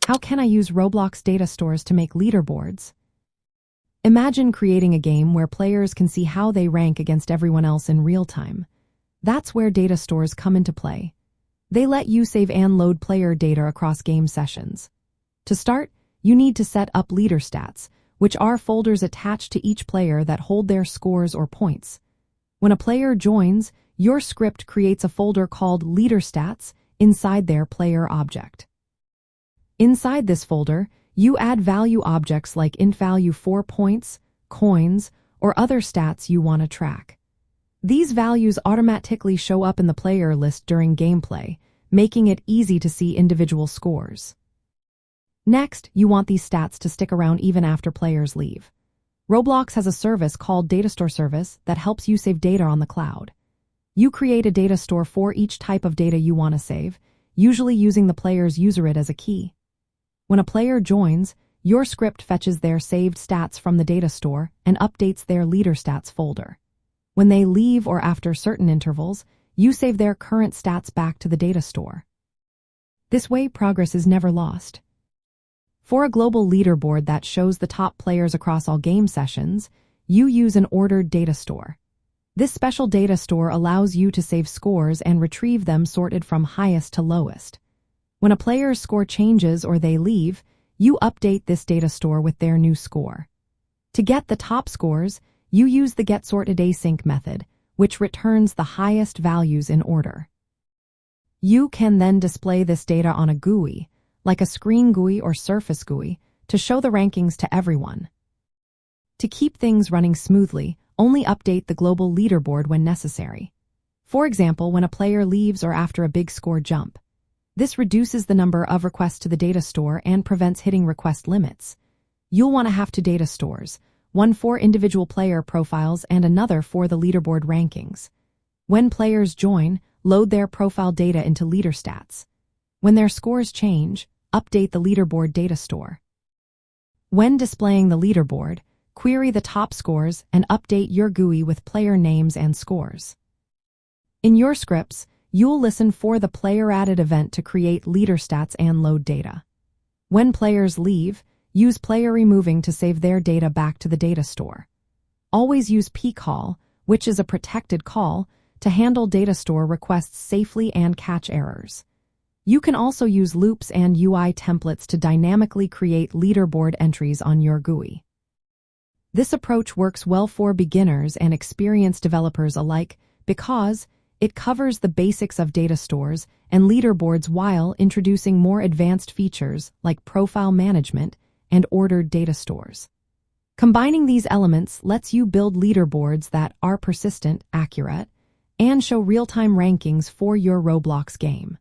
How can I use Roblox Data Stores to make leaderboards? Imagine creating a game where players can see how they rank against everyone else in real time. That's where data stores come into play. They let you save and load player data across game sessions. To start, you need to set up leaderstats, which are folders attached to each player that hold their scores or points. When a player joins, your script creates a folder called leaderstats inside their player object. Inside this folder, you add value objects like int value for points, coins, or other stats you want to track. These values automatically show up in the player list during gameplay, making it easy to see individual scores. Next, you want these stats to stick around even after players leave. Roblox has a service called DataStoreService that helps you save data on the cloud. You create a data store for each type of data you want to save, usually using the player's userid as a key. When a player joins, your script fetches their saved stats from the data store and updates their leaderstats folder. When they leave or after certain intervals, you save their current stats back to the data store. This way, progress is never lost. For a global leaderboard that shows the top players across all game sessions, you use an ordered data store. This special data store allows you to save scores and retrieve them sorted from highest to lowest. When a player's score changes or they leave, you update this data store with their new score. To get the top scores, you use the getSortedAsync method, which returns the highest values in order. You can then display this data on a GUI, like a screen GUI or surface GUI, to show the rankings to everyone. To keep things running smoothly, only update the global leaderboard when necessary. For example, when a player leaves or after a big score jump. This reduces the number of requests to the data store and prevents hitting request limits. You'll want to have two data stores, one for individual player profiles and another for the leaderboard rankings. When players join, load their profile data into leaderstats. When their scores change, update the leaderboard data store. When displaying the leaderboard, query the top scores and update your GUI with player names and scores. In your scripts, you'll listen for the player-added event to create leaderstats and load data. When players leave, use player removing to save their data back to the data store. Always use pcall, which is a protected call, to handle data store requests safely and catch errors. You can also use loops and UI templates to dynamically create leaderboard entries on your GUI. This approach works well for beginners and experienced developers alike because it covers the basics of data stores and leaderboards while introducing more advanced features like profile management and ordered data stores. Combining these elements lets you build leaderboards that are persistent, accurate, and show real-time rankings for your Roblox game.